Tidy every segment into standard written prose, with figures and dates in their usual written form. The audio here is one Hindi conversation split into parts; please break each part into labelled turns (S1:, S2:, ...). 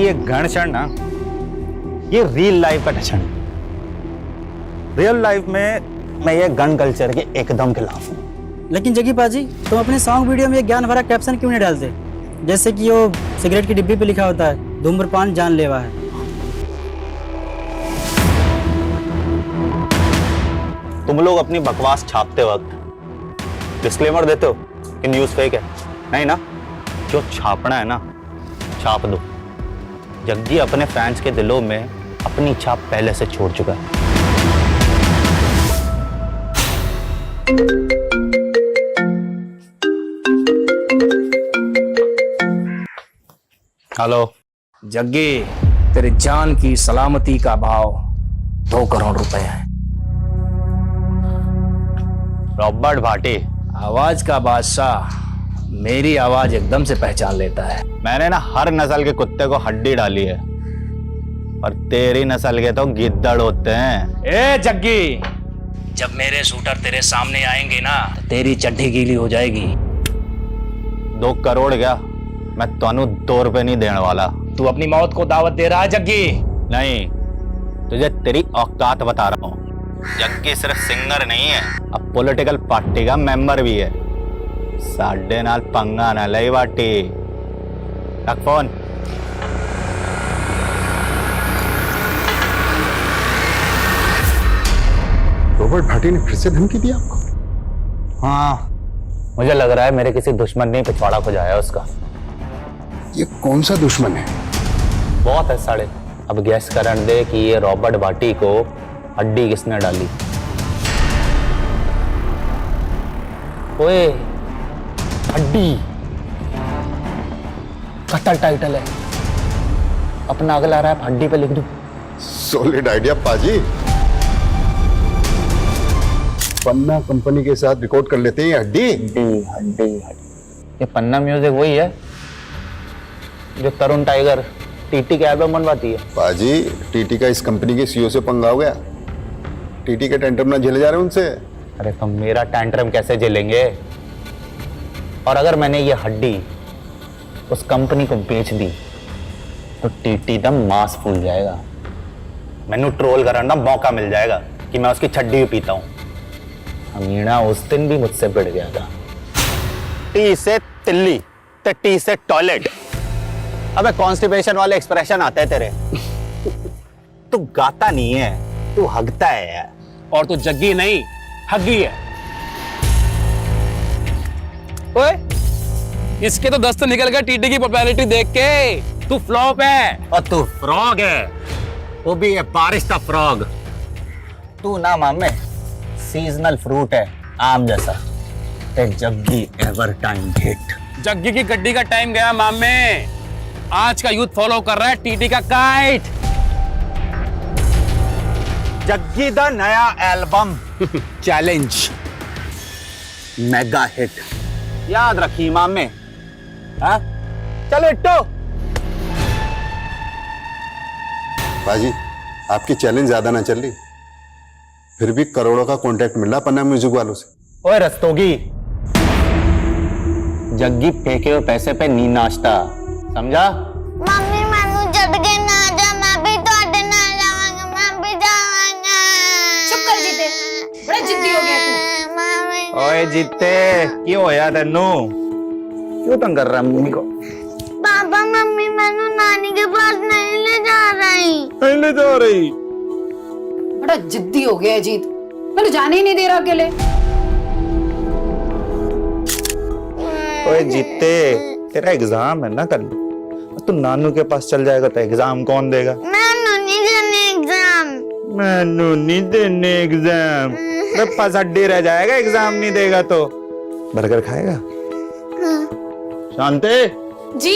S1: ये गण क्षण ना, ये रियल लाइफ का टशन। रियल लाइफ में मैं ये गन कल्चर के एकदम खिलाफ हूँ।
S2: लेकिन जग्गी पाजी, तुम अपने सॉन्ग वीडियो में ये ज्ञान भरा कैप्शन क्यों नहीं डालते? जैसे कि वो सिगरेट की डिब्बी पे लिखा होता है, धूम्रपान जानलेवा है।
S1: तुम लोग अपनी बकवास छापते वक्त डिस्क्लेमर देते हो कि न्यूज़ फेक है, नहीं ना? जो छापना है ना, छाप दो। जग्गी अपने फैंस के दिलों में अपनी छाप पहले से छोड़ चुका है। हेलो
S3: जग्गी, तेरे जान की सलामती का भाव 2 करोड़ रुपए है।
S1: रॉबर्ट भाटी,
S3: आवाज का बादशाह मेरी आवाज एकदम से पहचान लेता है।
S1: मैंने ना हर नस्ल के कुत्ते को हड्डी डाली है, और तेरी नस्ल के तो गिद्दड़ होते हैं।
S3: ए जग्गी, जब मेरे शूटर तेरे सामने आएंगे ना, तो तेरी चड्डी गीली हो जाएगी।
S1: 2 करोड़ क्या, मैं तानू 2 रुपए नहीं देने वाला।
S3: तू अपनी मौत को दावत दे रहा है जग्गी?
S1: नहीं, तुझे तेरी औकात बता रहा हूँ। जग्गी सिर्फ सिंगर नहीं है, अब पॉलिटिकल पार्टी का मेंबर भी है। साढ़े नाल पंगा ना लई बाटी। रख फोन।
S4: रॉबर्ट भाटी ने फिर से धमकी दी आपको?
S1: हाँ, मुझे लग रहा है मेरे किसी दुश्मन ने पिछवाड़ा खुजाया उसका।
S4: ये कौन सा दुश्मन है?
S1: बहुत है साले। अब गैस करने दे कि ये रॉबर्ट भाटी को हड्डी किसने डाली। ओए, हड्डी कटर टाइटल है, अपना अगला रैप हड्डी पे लिख दूं।
S4: सॉलिड आइडिया पाजी। पन्ना कंपनी के साथ रिकॉर्ड कर लेते हैं हड्डी।
S1: हड्डी। ये पन्ना म्यूजिक वही है जो तरुण टाइगर टीटी के एल्बम बनवाती है।
S4: पाजी, टीटी का इस कंपनी के सीईओ से पंगा हो गया। टीटी के टेंटम ना झेले जा रहे उनसे।
S1: अरे तो मेरा टैंट्रम कैसे झेलेंगे? और अगर मैंने ये हड्डी उस कंपनी को बेच दी तो टीटी दम मांस फूल जाएगा। मैनू ट्रोल करने का मौका मिल जाएगा कि मैं उसकी छड्डी भी पीता हूं। अमीना उस दिन भी मुझसे भिड़ गया था। टी से तिल्ली ते टी से टॉयलेट। अबे कॉन्स्टिपेशन वाले एक्सप्रेशन आते हैं तेरे। तू गाता नहीं है, तू हगता है यार।
S3: और तू जग्गी नहीं, हग्गी है। ओए, इसके तो दस्त निकल गया टीटी की पॉपुलैरिटी देख के। तू फ्लॉप है।
S1: और तू फ्रॉग है, वो भी है बारिश का फ्रॉग। तू ना मामे सीजनल फ्रूट है, आम जैसा। ते Jaggi ever time hit.
S3: Jaggi की गड्डी का टाइम गया मामे। आज का यूथ फॉलो कर रहा है टीटी का काइट।
S1: जग्गी दा नया एल्बम
S3: चैलेंज
S1: मेगा हिट। याद रखी मामे। हाँ, चलो इट्टो।
S4: पाजी, आपकी चैलेंज ज्यादा ना चल रही, फिर भी करोड़ों का कॉन्ट्रैक्ट मिल रहा पन्ना म्यूजिक वालों से।
S1: ओए रस्तोगी, जग्गी फेंके हुए पैसे पे नी नाचता, समझा?
S5: मम्मी मैनू छड़ के ना जा, मैं भी तोड़े ना जाऊंगा, मैं भी जाऊंगा।
S6: चुप कर जीते, बड़ा जिद्दी हो गया तू।
S5: मम्मी
S1: ओए जीते, क्यों होया तेनू? क्यों तंग कर रहा है मम्मी को?
S5: पापा मम्मी मैनू नानी के पास नहीं ले जा रही।
S1: नहीं ले जा रही।
S6: बड़ा जिद्दी हो गया है जीत, मैंने जाने ही नहीं दे रहा अकेले।
S1: ओए जीते, तेरा एग्जाम है ना कल, तू नानू के पास चल जाएगा तो एग्जाम कौन देगा?
S5: मैनू नहीं देने एग्जाम।
S1: मैनू नहीं देने एग्जाम। बस हड्डी रह जाएगा एग्जाम नहीं देगा तो। बर्गर खाएगा? शांति
S6: जी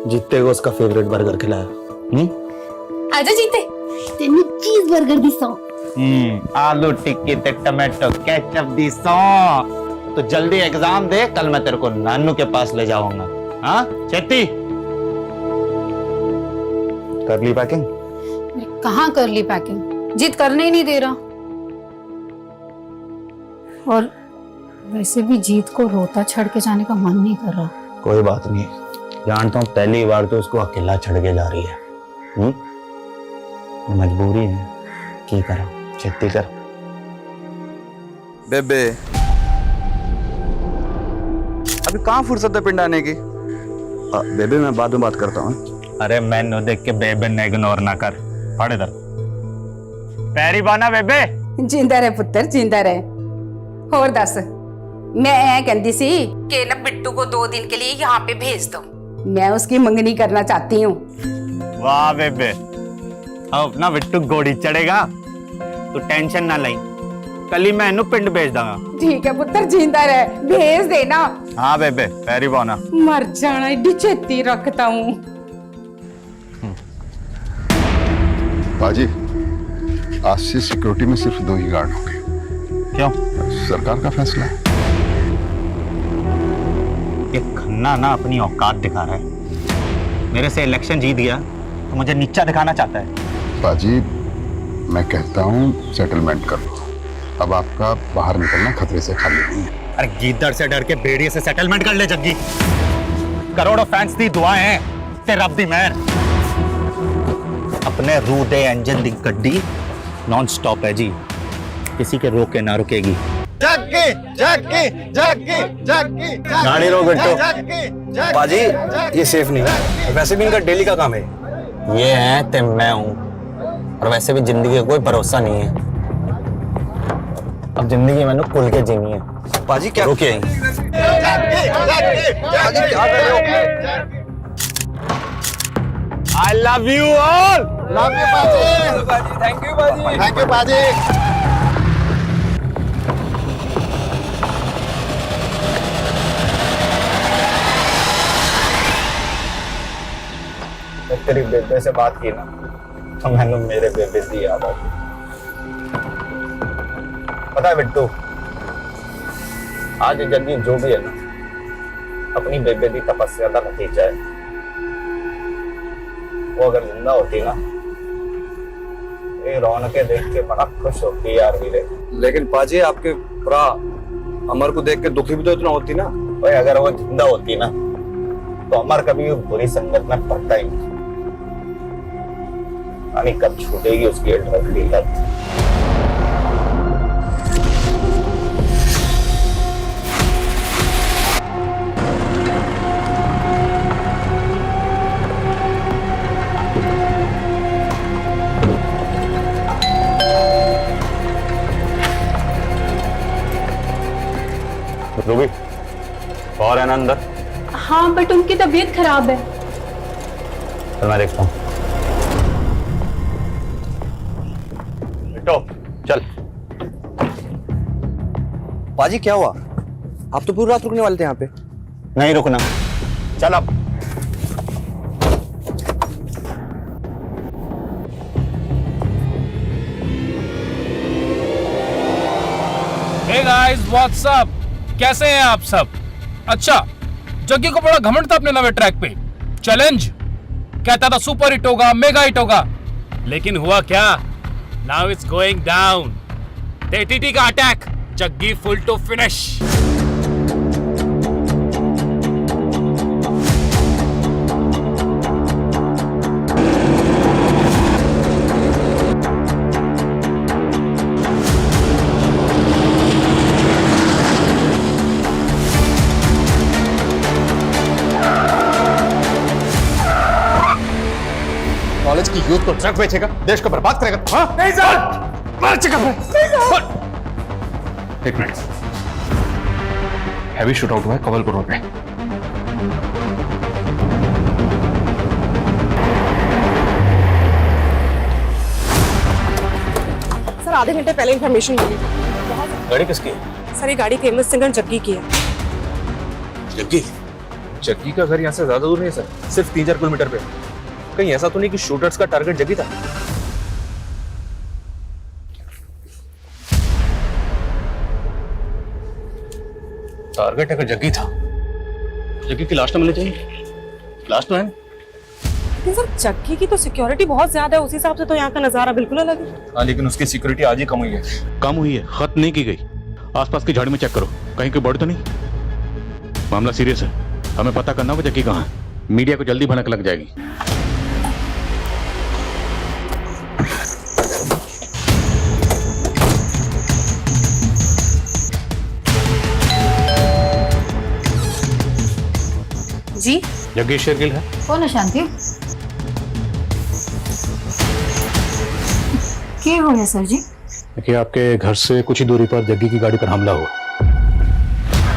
S1: जीते को उसका फेवरेट बर्गर खिलाया।
S6: आजा जीते,
S5: तेनू चीज बर्गर दी सौ।
S1: आलू टिक्की ते टमाटो केचप दी सौ। तो जल्दी एग्जाम दे, कल मैं तेरे को नानू के पास ले जाऊंगा। हाँ चेती, कर ली पैकिंग?
S6: कहाँ कर ली पैकिंग, जीत करने ही नहीं दे रहा। और वैसे भी जीत को रोता छड़ के जाने का मन नहीं कर रहा।
S1: कोई बात नहीं, जानता हूँ पहली बार तो उसको अकेला छड़ के जा रही है। मजबूरी है, की करा, खेती कर।
S7: बेबे अभी कहाँ फुर्सत है पिंड आने की? बेबे मैं बाद में बात करता हूँ।
S1: अरे मैंने देख के बेबे ने इग्नोर ना कर, पढ़ इधर। पैरी बाना बेबे।
S6: जिंदा रहे पुत्र, जिंदा रहे। और दस, मैं ऐ कहती सी कि ना बिट्टू को 2 दिन के लिए यहाँ पे भेज दो, मैं उसकी मंगनी करना चाहती हूँ।
S1: वाह बेबे, अब अपना बिट्टू घोड़ी चढ़ेगा, तू टेंशन ना लाई, कल ही मैं इन्हू पिंड भेज दूंगा।
S6: ठीक है पुत्र, जिंदा रहे, भेज देना।
S1: हाँ बेबे, पैरी बाना।
S6: मर जाना, एडी छेती रखता हूँ।
S4: बाजी, आज से सिक्योरिटी में सिर्फ 2 ही गार्ड होंगे।
S1: क्यों?
S4: सरकार का फैसला है।
S1: ये खन्ना ना अपनी औकात दिखा रहा है। मेरे से इलेक्शन जीत गया तो मुझे नीचा दिखाना चाहता है।
S4: बाजी, मैं कहता हूँ सेटलमेंट कर लो। अब आपका बाहर निकलना खतरे से खाली नहीं है।
S1: अरे गीदड़ से डर के भेड़िए से सेटलमेंट कर ले जग्गी। करोड़ों फैंस दी दुआएं हैं, ते रब दी मेहर। अपने रू दे इंजन दी गड्डी नॉन स्टॉप है जी, किसी के रोके ना रुकेगी।
S7: जग्गी जग्गी जग्गी जग्गी
S1: गाड़ी रोक बिट्टू।
S7: बाजी ये सेफ नहीं है, वैसे भी इनका डेली का काम है।
S1: ये है ते मैं हूं, और वैसे भी जिंदगी का कोई भरोसा नहीं है। अब जिंदगी मैंने खुल के जीनी है।
S7: बाजी क्या
S1: रुके
S7: बाजी क्या कर रहे हो?
S1: I love you all.
S7: Love you बाजी। थैंक यू बाजी। थैंक यू बाजी।
S1: तेरी बेबे से बात की ना तो मैंने मेरे बेबे की याद आ गई। पता है बिट्टू, आज जग्गी जो भी है ना, अपनी बेबे की तपस्या का नतीजा है। वो अगर जिंदा होती ना, ये रौनकें देख के बड़ा खुश होती यार वीरे।
S7: लेकिन बाजी आपके भरा अमर को देख के दुखी भी तो इतना होती ना।
S1: भाई अगर वो जिंदा होती ना तो अमर कभी बुरी संगत में पड़ता ही नहीं। यानी कब छूटेगी उसकी ड्रग की लत। रूबी, और है ना अंदर?
S8: हाँ बट उनकी तबीयत खराब है।
S1: चल मैं देखता हूँ। चल।
S7: बाजी क्या हुआ? आप तो पूरी रात रुकने वाले थे यहाँ पे।
S1: नहीं रुकना, चल अब।
S3: Hey guys, what's up? कैसे हैं आप सब? अच्छा, जग्गी को बड़ा घमंड था अपने नवे ट्रैक पे। चैलेंज कहता था सुपर हिट होगा, मेगा हिट होगा, लेकिन हुआ क्या? Now it's going down. TT का attack, Jaggi full to finish.
S7: College की यूथ को ट्रक बेचेगा, देश को बर्बाद करेगा। हाँ? नहीं सर, मार चुका है। एक मिनट, हैवी शूट आउट हुआ है कवलपुर रोड पे।
S9: सर आधे घंटे पहले इंफॉर्मेशन मिली।
S1: गाड़ी किसकी है?
S9: सर ये गाड़ी फेमस सिंगर जग्गी की है।
S1: जग्गी?
S7: जग्गी का घर यहाँ से ज्यादा दूर नहीं है सर, सिर्फ 3-4 किलोमीटर पे। कहीं ऐसा तो नहीं कि शूटर्स का टारगेट जग्गी था? टारगेट अगर जग्गी था, जग्गी की लाश तो मिलनी चाहिए। लाश तो है।
S9: लेकिन सर जग्गी की तो सिक्योरिटी बहुत ज्यादा है, उस हिसाब से तो यहाँ का नजारा बिल्कुल अलग है।
S7: हाँ, लेकिन उसकी सिक्योरिटी आज ही कम हुई है।
S10: कम हुई है, खत्म नहीं की गई। आसपास की झाड़ी में चेक करो, कहीं कोई बॉडी तो नहीं। मामला सीरियस है, हमें पता करना होगा जग्गी कहाँ है। मीडिया को जल्दी भनक लग जाएगी।
S9: जी
S10: जग्गी शेरगिल है।
S8: कौन है शांति? क्या हो गया सर जी?
S10: देखिए, आपके घर से कुछ ही दूरी पर जग्गी की गाड़ी पर हमला हुआ।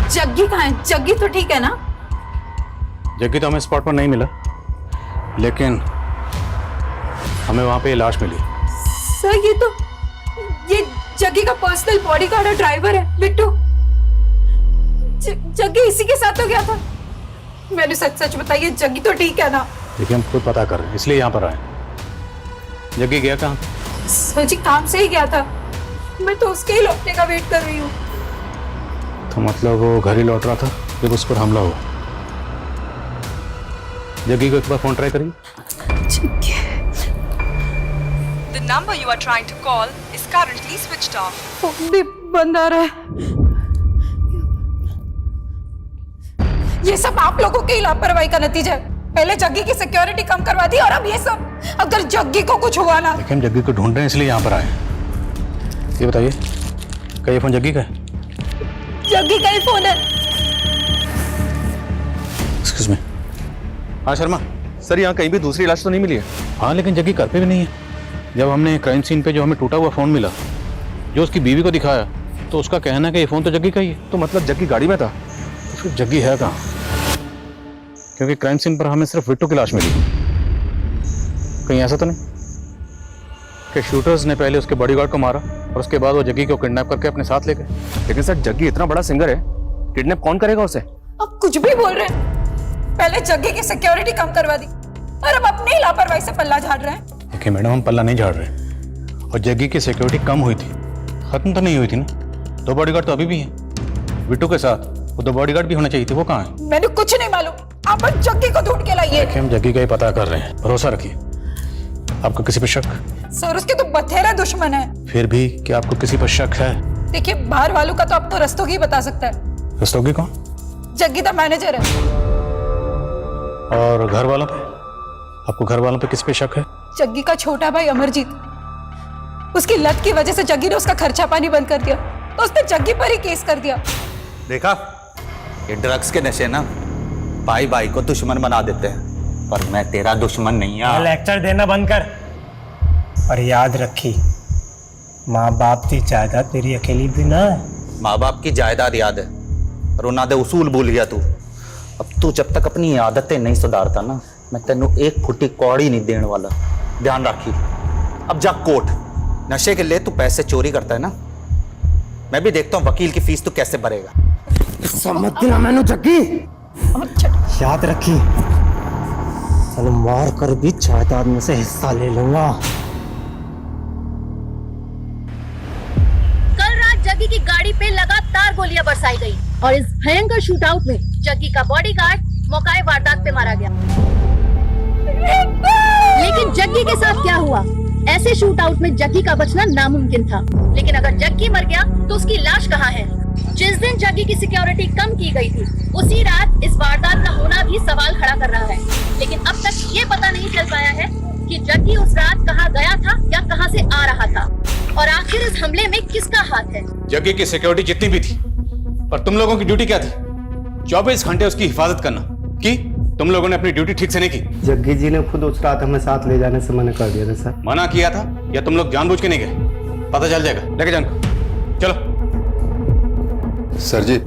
S8: जग्गी कहाँ है? जग्गी तो ठीक है ना?
S10: जग्गी तो हमें स्पॉट पर नहीं मिला, लेकिन हमें वहां पे लाश मिली।
S8: सर ये जग्गी का पर्सनल बॉडीगार्ड और ड्राइवर है बिट्टू। जग्गी इसी के साथ तो गया था। मैंने सच सच बताइए, जग्गी तो ठीक है ना?
S10: देखिए, हम खुद पता कर रहे हैं, इसलिए यहाँ पर आए। जग्गी गया कहाँ?
S8: सर जी काम से ही गया था। मैं तो उसके ही लौटने का वेट कर रही हूँ।
S10: तो मतलब वो घर ही लौट रहा था जब उस पर हमला हुआ। जग्गी को एक बार फोन ट्राई करिए।
S9: The number you are trying to call is currently switched off.
S8: Phone भी बंद आ रहा है। ये सब आप लोगों की लापरवाही का नतीजा है। पहले जग्गी की सिक्योरिटी कम करवा दी और अब ये सब। अगर जग्गी को कुछ हुआ ना।
S10: देखिए, हम जग्गी को ढूंढ रहे हैं, इसलिए यहाँ पर आए। ये बताइए, क्या ये फोन जग्गी का है?
S8: जग्गी का ही फोन है।
S10: Excuse me. हाँ शर्मा।
S7: सर यहाँ कहीं भी दूसरी लाश तो नहीं मिली है?
S10: हाँ, लेकिन जग्गी घर पे भी नहीं है। जब हमने क्राइम सीन पे जो हमें टूटा हुआ फोन मिला, जो उसकी बीवी को दिखाया, तो उसका कहना है कि ये फोन तो जग्गी का ही है।
S7: तो मतलब जग्गी गाड़ी में था?
S10: तो फिर जग्गी है कहाँ? क्योंकि क्राइम सीन पर हमें सिर्फ बिट्टू की लाश मिली। कहीं ऐसा तो नहीं कि शूटर्स ने पहले उसके बॉडीगार्ड को मारा और उसके बाद वो जग्गी को किडनैप करके अपने साथ ले गए?
S7: लेकिन सर, जग्गी इतना बड़ा सिंगर है, किडनैप कौन करेगा उसे?
S8: अब कुछ भी बोल रहे हैं। पहले जग्गी की सिक्योरिटी कम करवा दी और अब अपनी ही लापरवाही से पल्ला झाड़ रहे हैं।
S10: देखिए मैडम, हम पल्ला नहीं झाड़ रहे। और जग्गी की सिक्योरिटी कम हुई थी, खत्म तो नहीं हुई थी ना। 2 बॉडीगार्ड तो अभी भी हैं बिट्टू के साथ। वो 2 बॉडीगार्ड भी होने चाहिए थे, वो कहाँ है?
S8: मैंने कुछ नहीं मालूम। आप जग्गी को ढूंढ के लाइए।
S10: देखिए, हम जग्गी का ही पता कर रहे हैं, भरोसा रखिए। आपको किसी पर शक?
S8: सर उसके तो बथेरे दुश्मन है।
S10: फिर भी क्या आपको किसी पर शक है?
S8: देखिए, बाहर वालों का तो आपको रस्तोगी बता सकता है।
S10: रस्तोगी कौन?
S8: जग्गी का मैनेजर है।
S10: और घर वालों पे? आपको घर वालों पे किस पे शक है?
S8: जग्गी का छोटा भाई अमरजीत। उसकी लत की वजह से जग्गी ने उसका खर्चा पानी बंद कर दिया, तो उसने जग्गी पर ही केस कर दिया।
S1: देखा, ये ड्रग्स के नशे ना भाई भाई को दुश्मन बना देते हैं, पर मैं तेरा दुश्मन नहीं हूं।
S2: लेक्चर देना बंद कर और याद रखी, माँ बाप की जायदाद तेरी अकेली भी ना है।
S1: माँ बाप की जायदाद याद है, और उन्होंने उसूल भूल गया तू। अब तू जब तक अपनी आदतें नहीं सुधारता ना, मैं तेनू एक फुटी कौड़ी नहीं देने वाला, ध्यान रखी। अब जा कोर्ट, नशे के लिए तू पैसे चोरी करता है ना, मैं भी देखता हूँ वकील की फीस तू कैसे भरेगा।
S2: समझ ना मैंने जग्गी, याद रखी, चलो मार कर भी जायदाद में से हिस्सा ले लूंगा।
S11: कल रात जग्गी की गाड़ी पे लगातार गोलियां बरसाई गई और इस भयंकर शूटआउट में जग्गी का बॉडीगार्ड मौके वारदात पे मारा गया। लेकिन जग्गी के साथ क्या हुआ? ऐसे शूटआउट में जग्गी का बचना नामुमकिन था, लेकिन अगर जग्गी मर गया तो उसकी लाश कहाँ है? जिस दिन जग्गी की सिक्योरिटी कम की गई थी, उसी रात इस वारदात का होना भी सवाल खड़ा कर रहा है। लेकिन अब तक ये पता नहीं चल पाया है कि जग्गी उस रात कहाँ गया था या कहाँ से आ रहा था, और आखिर इस हमले में किसका हाथ है।
S10: जग्गी की सिक्योरिटी जितनी भी थी, पर तुम लोगों की ड्यूटी क्या थी? 24 घंटे उसकी हिफाजत करना। की तुम लोगों ने अपनी ड्यूटी ठीक से नहीं की?
S2: जग्गी जी ने खुद उस रात हमें साथ ले जाने से मना कर दिया था सर।
S10: मना किया था या तुम लोग जानबूझ के नहीं गए? पता चल जाएगा, लेके जाओ। चलो।
S4: सर जी,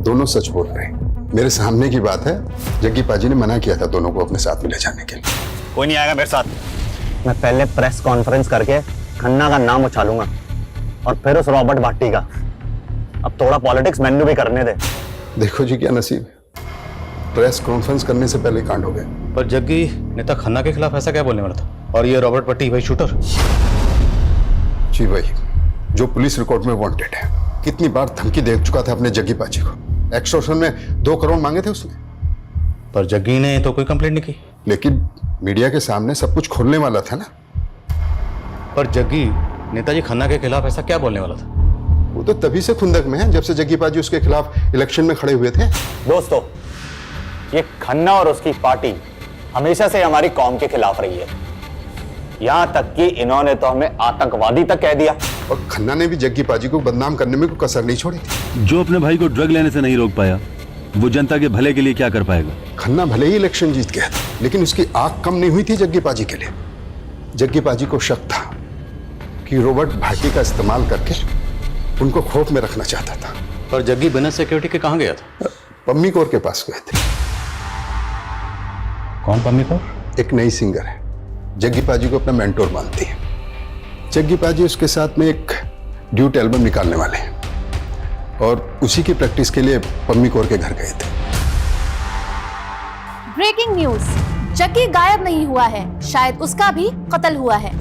S4: दोनों सच बोल रहे हैं, मेरे सामने की बात है। जग्गी पाजी ने मना किया था दोनों को अपने साथ में ले जाने के लिए।
S1: कोई नहीं आएगा मेरे साथ। मैं पहले प्रेस कॉन्फ्रेंस करके खन्ना का नाम उछालूंगा और फिर उस रॉबर्ट भाटी का। अब थोड़ा पॉलिटिक्स मैंने भी करने दे।
S4: देखो जी क्या नसीब है, प्रेस कॉन्फ्रेंस करने से पहले कांड हो गए।
S10: पर जग्गी नेता खन्ना के खिलाफ ऐसा क्या बोलने वाला था? और ये रॉबर्ट भट्टी भाई शूटर?
S4: जी भाई, जो पुलिस रिकॉर्ड में वांटेड है, कितनी बार धमकी दे चुका था अपने जग्गी पाजी को। एक्सटॉर्शन में 2 करोड़ मांगे थे उसने।
S10: पर जग्गी ने तो कोई कंप्लेंट नहीं की।
S4: लेकिन मीडिया के सामने सब कुछ खोलने वाला था ना।
S10: पर जग्गी नेताजी खन्ना के खिलाफ ऐसा क्या बोलने वाला था?
S4: वो तो तभी से खुंदक में है जब से जग्गी पाजी उसके खिलाफ इलेक्शन में खड़े हुए थे।
S1: दोस्तों, ये खन्ना और उसकी पार्टी हमेशा से हमारी कौम के खिलाफ रही है। यहां तक कि इन्होंने तो हमें आतंकवादी तक कह दिया।
S4: और खन्ना ने भी जग्गी पाजी को बदनाम करने में कोई कसर नहीं छोड़ी थी।
S12: जो अपने भाई को ड्रग लेने से नहीं रोक पाया, वो जनता के भले के लिए क्या कर पाएगा?
S4: खन्ना भले ही इलेक्शन जीत गया था, लेकिन उसकी आंख कम नहीं हुई थी जग्गी पाजी के लिए। जग्गी पाजी को शक था कि रॉबर्ट भाटी का इस्तेमाल करके उनको खौफ में रखना चाहता था।
S10: पर जग्गी बिना सिक्योरिटी के कहाँ गया था?
S4: पम्मी कौर के पास गए थे।
S10: कौन पम्मी कौर?
S4: एक नई सिंगर है, जग्गी पाजी को अपना मेंटोर मानती है। जग्गी पाजी उसके साथ में एक ड्यूट एल्बम निकालने वाले हैं और उसी की प्रैक्टिस के लिए पम्मी कौर के घर गए थे।
S11: ब्रेकिंग न्यूज, जग्गी गायब नहीं हुआ है, शायद उसका भी कत्ल हुआ है।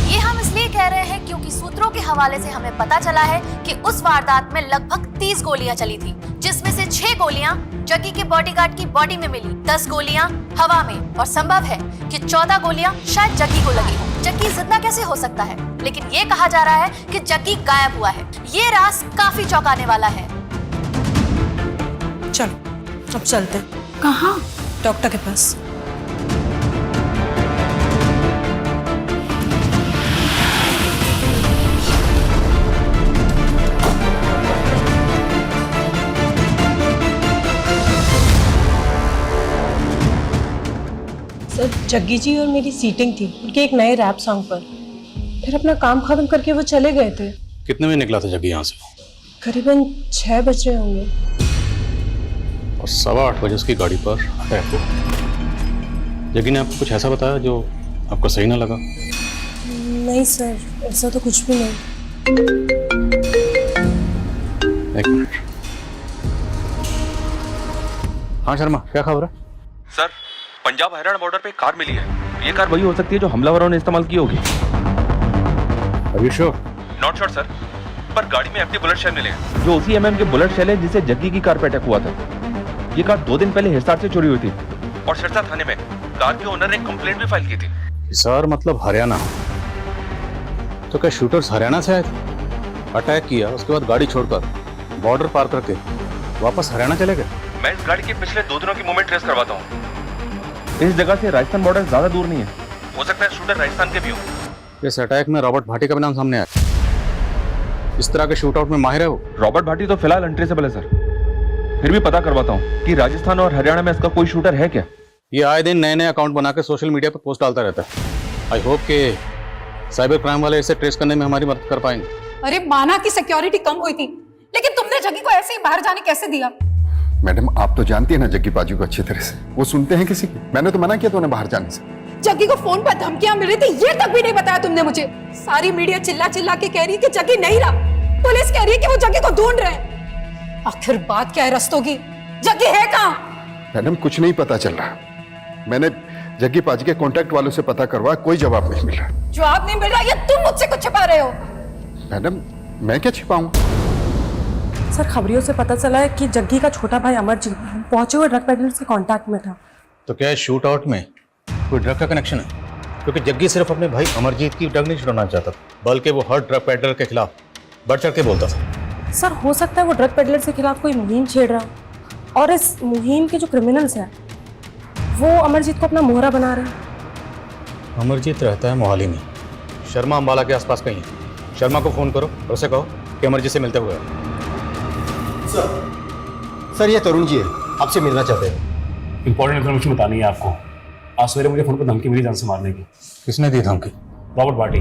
S11: ये हम इसलिए कह रहे हैं क्योंकि सूत्रों के हवाले से हमें पता चला है कि उस वारदात में लगभग 30 गोलियां चली थी, जिसमें से 6 गोलियां जग्गी के बॉडीगार्ड की बॉडी में मिली, 10 गोलियां हवा में, और संभव है कि 14 गोलियां शायद जग्गी को लगी हो। जग्गी जिंदा कैसे हो सकता है? लेकिन ये कहा जा रहा है कि जग्गी गायब हुआ है। ये राज काफी चौंकाने वाला है।
S9: चलो अब चलते।
S8: कहाँ?
S9: डॉक्टर के पास। सर, जग्गी जी और मेरी सीटिंग थी उनके एक नए रैप सॉन्ग पर। फिर अपना काम खत्म करके वो चले गए थे।
S10: कितने बजे निकला था जग्गी यहाँ से?
S9: करीबन 6 बज रहे होंगे।
S10: और 7:15 बजे उसकी गाड़ी पर अटैक हुआ। जग्गी ने आपको कुछ ऐसा बताया जो आपको सही ना लगा?
S9: नहीं सर, ऐसा तो कुछ भी नहीं।
S10: एक मिनट। हाँ शर्मा, क्या खबर है?
S7: सर, पंजाब हरियाणा बॉर्डर पे एक कार मिली है। ये कार वही हो सकती है जो हमलावरों ने इस्तेमाल की होगी।
S10: Are you sure?
S7: Not sure sir, पर गाड़ी में एम्प्टी बुलेट शेल मिले हैं, जो उसी एमएम के बुलेट शेल है जिसे जग्गी की कार पे अटैक हुआ था। ये कार 2 दिन पहले हिसार से चोरी हुई थी और सिरसा थाने में कार के ओनर ने कंप्लेंट भी फाइल की थी।
S10: हिसार मतलब हरियाणा? तो क्या शूटर्स हरियाणा से आए थे? अटैक किया, उसके बाद गाड़ी छोड़कर बॉर्डर पार करके वापस हरियाणा चले गए?
S7: मैं इस गाड़ी के पिछले 2 दिनों की मूवमेंट ट्रेस करवाता हूँ। इस जगह से राजस्थान बॉर्डर ज्यादा दूर नहीं है, हो सकता है शूटर राजस्थान के भी हो।
S10: इस अटैक में रॉबर्ट भाटी का भी नाम सामने आया। इस तरह के शूट आउट में माहिर है वो।
S7: रॉबर्ट भाटी तो फिलहाल अनट्रेसेबल है सर, फिर भी पता करवाता हूँ कि राजस्थान और हरियाणा में इसका कोई शूटर है क्या।
S10: ये आए दिन नए नए अकाउंट बनाकर सोशल मीडिया पर पोस्ट डालता रहता है। आई होप कि साइबर क्राइम वाले इसे ट्रेस करने में हमारी मदद कर पाएंगे।
S8: अरे माना कि सिक्योरिटी कम हुई थी, लेकिन तुमने जग्गी को ऐसे ही बाहर जाने कैसे दिया?
S4: मैडम, आप तो जानती है ना जग्गी पाजी को अच्छी तरह से। वो सुनते हैं किसी की? मैंने तो मना किया था उन्हें बाहर जाने से।
S8: जग्गी को फोन पर धमकियां मिल रही थी, ये तक भी नहीं बताया तुमने मुझे। सारी मीडिया चिल्ला चिल्ला के कह रही है कि जग्गी नहीं रहा, पुलिस कह रही है कि वो जग्गी को ढूंढ रहे हैं। आखिर बात क्या है रस्तों की? जग्गी है कहाँ?
S4: मैडम, कुछ नहीं पता चल रहा। मैंने जग्गी पाजी के कांटेक्ट वालों से पता करवाया, कोई जवाब नहीं मिल रहा।
S8: जवाब नहीं मिल रहा, ये तुम मुझसे कुछ छिपा रहे हो?
S4: मैडम, मैं क्या छिपाऊंगा?
S9: सर, खबरियों से पता चला है कि जग्गी का छोटा भाई अमरजीत पहुंचे हुए ड्रग पेडलर्स के कांटेक्ट में था।
S10: तो क्या इस शूट आउट में कोई ड्रग का कनेक्शन है? क्योंकि जग्गी सिर्फ अपने भाई अमरजीत की ड्रग नहीं छुड़ाना चाहता, बल्कि वो हर ड्रग पेडलर के खिलाफ बढ़ चढ़ के बोलता था।
S9: सर, हो सकता है वो ड्रग पेडलर के खिलाफ कोई मुहिम छेड़ रहा और इस मुहिम के जो क्रिमिनल्स हैं वो अमरजीत को अपना मोहरा बना रहे हैं।
S10: अमरजीत रहता है मोहाली में, शर्मा अंबाला के आसपास कहीं है। शर्मा को फोन करो और उसे कहो कि अमरजीत से मिलते हुए।
S2: सर, ये तरुण जी है, आपसे मिलना चाहते हैं।
S3: इंपॉर्टेंट इन्फॉर्मेशन बतानी है आपको। आज सवेरे मुझे फोन पर धमकी मिली जान से मारने की।
S10: किसने दी धमकी?
S3: रॉबर्ट भाटी।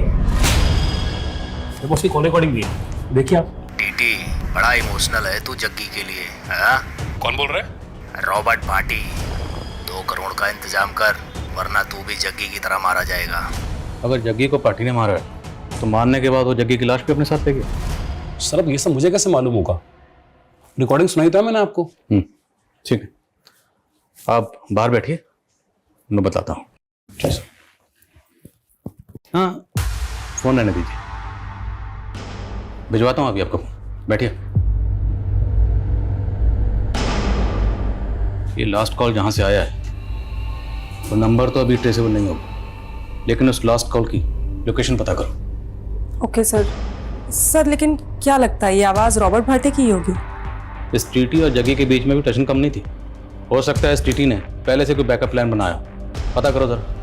S3: देखो उसकी कॉल रिकॉर्डिंग भी है, देखिए आप।
S1: टीटी, बड़ा इमोशनल है तू जग्गी के लिए। हाँ?
S7: कौन बोल रहे?
S1: रॉबर्ट भाटी। 2 करोड़ का इंतजाम कर, वरना तू भी जग्गी की तरह मारा जाएगा।
S10: अगर जग्गी को पार्टी ने मारा है तो मारने के बाद वो जग्गी की लाश भी अपने साथ ले गया।
S3: सर, अब ये सब मुझे कैसे मालूम होगा? रिकॉर्डिंग सुनाई था मैंने आपको।
S10: ठीक है, आप बाहर बैठिए, मैं बताता हूँ। हाँ, फोन रहने दीजिए, भिजवाता हूँ अभी आपको। बैठिए। ये लास्ट कॉल जहाँ से आया है वो नंबर तो अभी ट्रेसेबल नहीं होगा, लेकिन उस लास्ट कॉल की लोकेशन पता करो।
S9: Okay sir. सर, लेकिन क्या लगता है ये आवाज़ रॉबर्ट भाटी की ही होगी?
S10: इस टीटी और जग्गी के बीच में भी टेंशन कम नहीं थी। हो सकता है इस टीटी ने पहले से कोई बैकअप प्लान बनाया, पता करो जरा।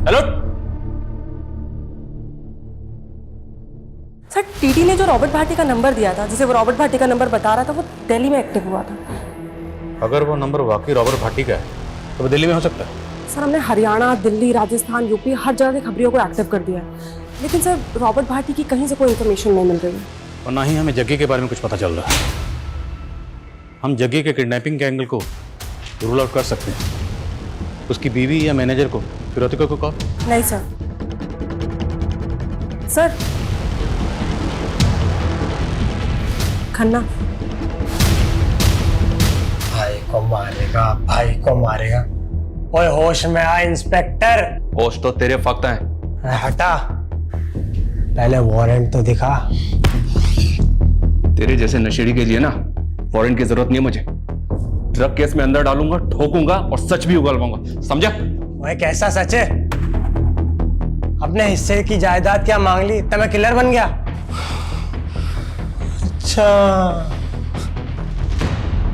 S10: हेलो
S9: सर, टीटी ने जो रॉबर्ट भाटी का नंबर दिया था, जिसे वो रॉबर्ट भाटी का नंबर बता रहा था, वो दिल्ली में एक्टिव हुआ था।
S10: अगर वो नंबर वाकई रॉबर्ट भाटी का है तो वो दिल्ली में हो सकता है।
S9: सर, हमने हरियाणा, दिल्ली, राजस्थान, यूपी हर जगह के खबरियों को एक्टिव कर दिया है, लेकिन सर रॉबर्ट भाटी की कहीं से कोई इन्फॉर्मेशन नहीं मिल रही है।
S10: और ना ही हमें जग्गी के बारे में कुछ पता चल रहा है। हम जग्गी के किडनैपिंग के एंगल को रूल आउट कर सकते हैं। उसकी बीवी या मैनेजर को, फिरोतिका को कॉल?
S9: नहीं सर। सर, खन्ना
S2: भाई को मारेगा, भाई को मारेगा। ओए होश में आ इंस्पेक्टर।
S7: होश तो तेरे फक्त हैं।
S2: हटा, पहले वारंट तो दिखा।
S7: तेरे जैसे नशेड़ी के लिए ना वारंट की जरूरत नहीं है मुझे। ड्रग केस में अंदर डालूंगा, ठोकूंगा और सच भी उगलवाऊंगा, समझा?
S2: ओए कैसा सच है? अपने हिस्से की जायदाद क्या मांग ली, तब मैं किलर बन गया? अच्छा,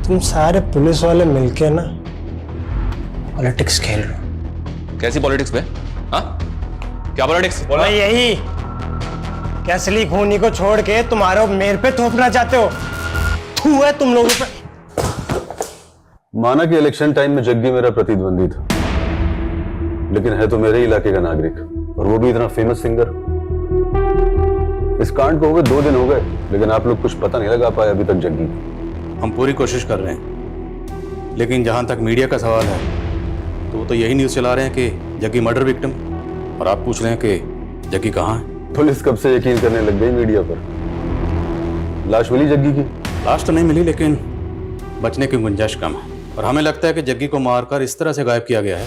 S2: तुम सारे पुलिस वाले मिलके ना पॉलिटिक्स खेल रहे हो।
S7: कैसी पॉलिटिक्स बे? हाँ, क्या पॉलिटिक्स? बोला
S2: यही क्या असली खूनी को छोड़ के तुम्हारे मेरे पे थोपना चाहते हो? थू है तुम लोगों पे।
S12: माना कि इलेक्शन टाइम में जग्गी मेरा प्रतिद्वंदी था, लेकिन है तो मेरे इलाके का नागरिक, और वो भी इतना फेमस सिंगर। इस कांड को हुए 2 दिन हो गए, लेकिन आप लोग कुछ पता नहीं लगा पाए अभी तक जग्गी।
S10: हम पूरी कोशिश कर रहे हैं, लेकिन जहां तक मीडिया का सवाल है तो वो तो यही न्यूज़ चला रहे हैं कि जग्गी मर्डर विक्टिम, और आप पूछ रहे हैं कि जग्गी कहाँ है।
S12: पुलिस कब से यकीन करने लग गई मीडिया पर। लाश मिली जग्गी की?
S10: लाश तो नहीं मिली, लेकिन बचने की गुंजाइश कम है, और हमें लगता है कि जग्गी को मारकर इस तरह से गायब किया गया है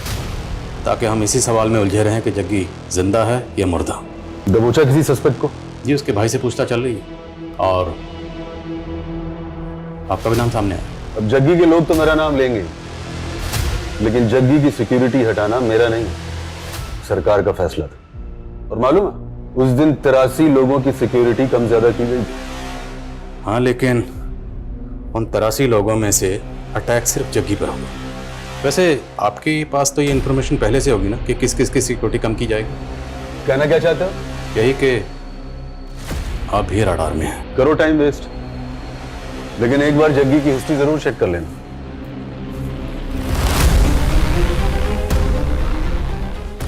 S10: ताकि हम इसी सवाल में उलझे रहें कि जग्गी जिंदा है या मुर्दा।
S12: दबोचा किसी सस्पेक्ट को?
S10: जी, उसके भाई से पूछताछ चल रही है, और आपका भी नाम सामने आया।
S12: अब जग्गी के लोग तो मेरा नाम लेंगे, लेकिन जग्गी की सिक्योरिटी हटाना मेरा नहीं, सरकार का फैसला था। और मालूम है, उस दिन 83 लोगों की सिक्योरिटी कम ज्यादा की गई थी।
S10: हाँ, लेकिन उन 83 लोगों में से अटैक सिर्फ जग्गी पर होगा। वैसे आपके पास तो ये इन्फॉर्मेशन पहले से होगी ना कि किस किस की सिक्योरिटी कम की जाएगी।
S12: कहना क्या चाहते हो?
S10: यही कि आप भी रडार में हैं।
S12: करो टाइम वेस्ट, लेकिन एक बार जग्गी की हिस्ट्री जरूर चेक कर लेना।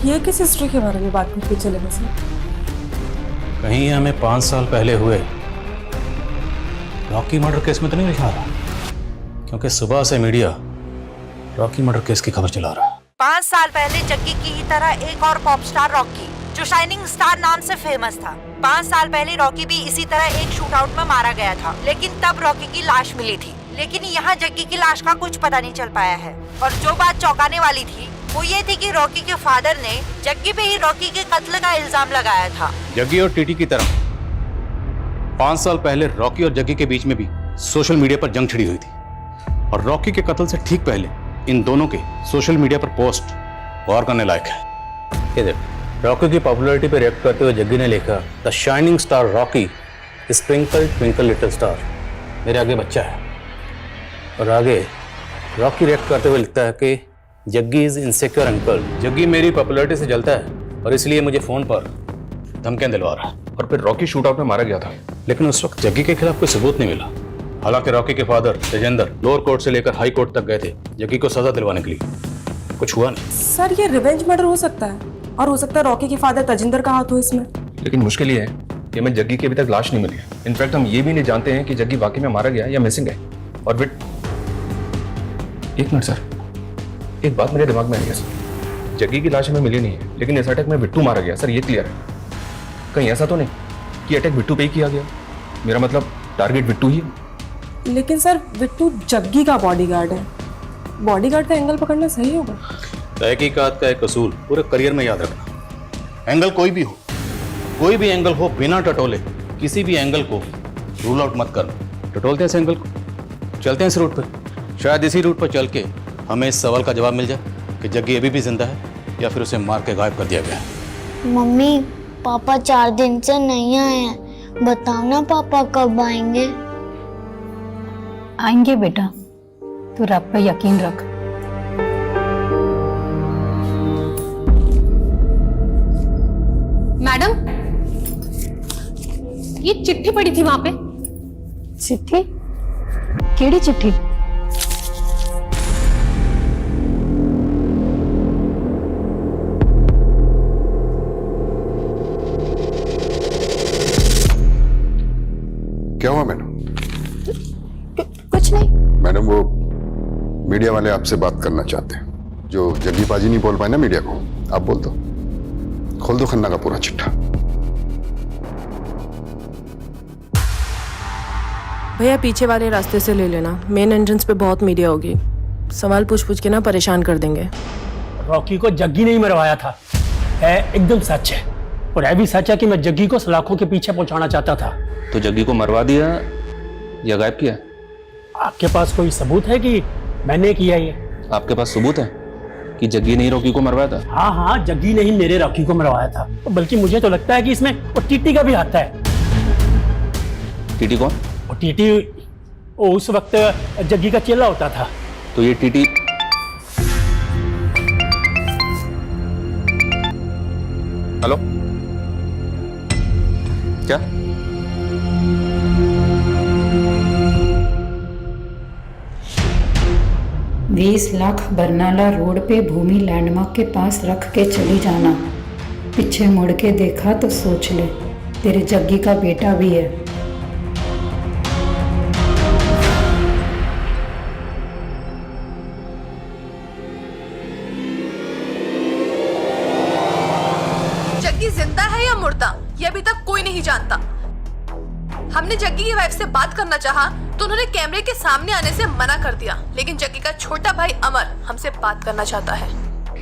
S9: ये किस हिस्ट्री के बारे में बात करके चले वैसे?
S10: कहीं हमें 5 साल पहले हुए रॉकी मर्डर केस में तो नहीं लिखा रहा, क्योंकि सुबह से मीडिया रॉकी मर्डर केस की खबर चला रहा है।
S13: 5 साल पहले जग्गी की ही तरह एक और पॉप स्टार रॉकी, जो शाइनिंग स्टार नाम से फेमस था। 5 साल पहले रॉकी भी इसी तरह एक शूट आउट में मारा गया था, लेकिन तब रॉकी की लाश मिली थी। लेकिन यहाँ जग्गी की लाश का कुछ पता नहीं चल पाया है। और जो बात चौंकाने वाली थी वो ये थी कि रॉकी के फादर ने जग्गी पे ही रॉकी के कत्ल का इल्जाम लगाया था।
S10: जग्गी और टीटी की तरह 5 साल पहले रॉकी और जग्गी के बीच में भी सोशल मीडिया पर जंग छिड़ी हुई थी, और रॉकी के कत्ल से ठीक पहले इन दोनों के सोशल मीडिया पर पोस्ट गौर करने लायक है। ये देख, रॉकी की पॉपुलैरिटी पर रिएक्ट करते हुए जग्गी ने लिखा, the shining star Rocky sprinkle twinkle little star, मेरे आगे बच्चा है। और आगे रॉकी रिएक्ट करते हुए लिखता है कि Jaggi is insecure uncle, Jaggi मेरी पॉपुलैरिटी से जलता है और इसलिए मुझे फोन पर धमकियां दिलवा रहा है।
S7: और फिर रॉकी शूट आउट में मारा गया था,
S10: लेकिन उस वक्त जग्गी के खिलाफ कोई सबूत नहीं मिला। हालांकि रॉकी के फादर तेजेंद्र लोअर कोर्ट से लेकर हाई कोर्ट तक गए थे जग्गी को सजा दिलवाने के लिए, कुछ हुआ नहीं।
S9: सर, ये रिवेंज मर्डर हो सकता है, और हो सकता है रॉकी के फादर तजिंदर का हाथ हो इसमें।
S7: लेकिन मुश्किल ये है कि हमें जग्गी की अभी तक लाश नहीं मिली है। इनफैक्ट हम ये भी नहीं जानते हैं कि जग्गी वाकई में मारा गया या मिसिंग है। और फिर एक मिनट सर, एक बात मेरे दिमाग में आई है सर, जग्गी की लाश हमें मिली नहीं है, लेकिन इस अटैक में बिट्टू मारा गया सर, ये क्लियर है। कहीं ऐसा तो नहीं कि अटैक बिट्टू पे ही किया गया? मेरा मतलब टारगेट बिट्टू ही है।
S9: लेकिन सर, बिट्टू जग्गी का बॉडीगार्ड है, बॉडीगार्ड का एंगल पकड़ना सही होगा।
S10: तहकीकात का एक असूल पूरे करियर में याद रखना, एंगल कोई भी हो, कोई भी एंगल हो, बिना टटोले किसी भी एंगल को रूल आउट मत करना। टटोलते हैं इस एंगल को, चलते हैं इस रूट पर। शायद इसी रूट पर चल के हमें इस सवाल का जवाब मिल जाए कि जग्गी अभी भी जिंदा है या फिर उसे मार के गायब कर दिया गया है।
S5: मम्मी पापा 4 दिन से नहीं आए हैं, बताओ ना पापा कब आएंगे?
S8: आएंगे बेटा, तू रब पे यकीन रख। मैडम, ये चिट्ठी पड़ी थी वहां पे। चिट्ठी? केड़ी चिट्ठी?
S4: क्या हुआ मैडम?
S8: कुछ नहीं।
S4: मैडम वो मीडिया वाले आपसे बात करना चाहते हैं। जो जग्गी पाजी नहीं बोल पाए ना मीडिया को, आप बोल दो, खोल दो खन्ना का पूरा चिट्ठा।
S9: भैया पीछे वाले रास्ते से ले लेना, मेन एंट्रेंस पे बहुत मीडिया होगी, सवाल पूछ के ना परेशान कर देंगे।
S2: रॉकी को जग्गी नहीं मरवाया था, है एकदम सच है। और है भी सच है कि मैं जग्गी को सलाखों के पीछे पहुंचाना चाहता था।
S7: तो जग्गी को मरवा दिया या गायब किया?
S2: आपके पास कोई सबूत है कि मैंने किया ये?
S7: आपके पास सबूत है कि जग्गी ने रॉकी को मरवाया था?
S2: हाँ हाँ, जग्गी ने ही मेरे रॉकी को मरवाया था। बल्कि मुझे तो लगता है कि इसमें वो टीटी का भी हाथ है।
S7: टीटी कौन?
S2: वो टीटी वो उस वक्त जग्गी का चेला होता था।
S7: तो ये टीटी हेलो क्या?
S8: बीस लाख बरनाला रोड पे भूमि लैंडमार्क के पास रख के चली जाना। पीछे मुड़ के देखा तो सोच ले, तेरे जग्गी का बेटा भी है।
S11: जग्गी जिंदा है या मुर्दा, ये अभी तक कोई नहीं जानता। हमने जग्गी की वाइफ से बात करना चाहा तो उन्होंने कैमरे के सामने आने से मना कर दिया, लेकिन जग्गी का छोटा भाई अमर हमसे बात करना चाहता है।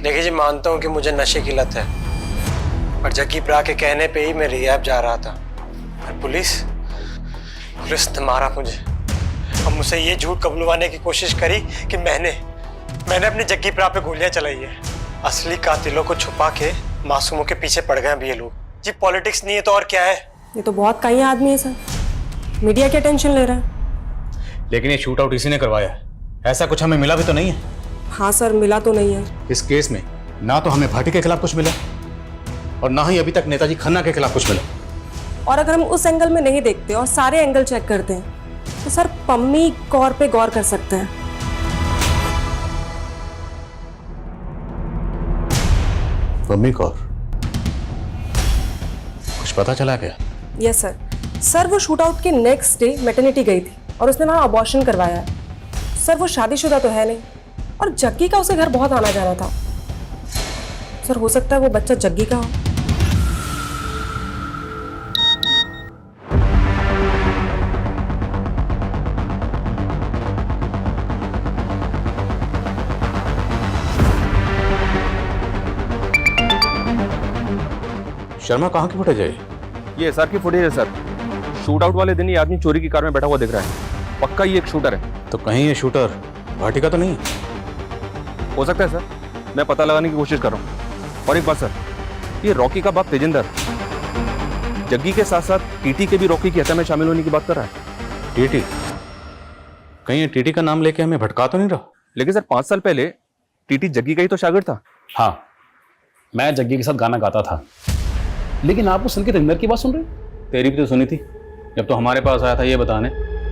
S2: देखिए जी, मानता हूँ कि मुझे नशे की लत है, पर जग्गी प्रा के कहने पे ही मैं रिहैब जा रहा था। और पुलिस ने मारा मुझे। अब मुझसे ये झूठ कबूलवाने की कोशिश करी कि मैंने अपनी जग्गी प्रा पे गोलियां चलाई है। असली कातिलों को छुपा के मासूमों के पीछे पड़ गए अभी ये लोग। जी पॉलिटिक्स नहीं है तो और क्या है?
S9: ये तो बहुत कई आदमी है सर, मीडिया क्या टेंशन ले रहा है?
S10: लेकिन ये शूट आउट इसी ने करवाया है, ऐसा कुछ हमें मिला भी तो नहीं है।
S9: हाँ सर, मिला तो नहीं है।
S10: इस केस में ना तो हमें भाटी के खिलाफ कुछ मिला और ना ही अभी तक नेताजी खन्ना के खिलाफ कुछ मिला।
S9: और अगर हम उस एंगल में नहीं देखते और सारे एंगल चेक करते हैं तो सर पम्मी कौर पे गौर कर सकते हैं।
S10: पम्मी कौर, कुछ पता चला क्या?
S9: Yes sir. सर वो शूट आउट के नेक्स्ट डे मैटरनिटी गई थी और उसने वहाँ अबॉर्शन करवाया है। सर वो शादीशुदा तो है नहीं और जग्गी का उसे घर बहुत आना जाना था। सर हो सकता है वो बच्चा जग्गी का हो।
S10: शर्मा कहाँ की फुटेज है?
S7: ये एसआर की फुटेज है सर। शूट आउट वाले दिन ये आदमी चोरी की कार में बैठा हुआ दिख रहा है। पक्का ये एक शूटर है।
S10: तो कहीं ये शूटर भाटी का तो नहीं?
S7: हो सकता है सर, मैं पता लगाने की कोशिश कर रहा हूँ। और एक बात सर, ये रॉकी का बाप तेजिंदर जग्गी के साथ साथ टीटी के भी रॉकी की हत्या में शामिल होने की बात कर रहा है।
S10: टीटी? कहीं ये टीटी का नाम लेके हमें भटका तो नहीं रहा?
S7: लेकिन सर 5 साल पहले टीटी जग्गी का ही तो शागिर्द था।
S3: हाँ, मैं जग्गी के साथ गाना गाता था। लेकिन आप उस संकेत इंदर की बात सुन रहे?
S10: तेरी भी तो सुनी थी, जब तो हमारे पास आया था ये बताने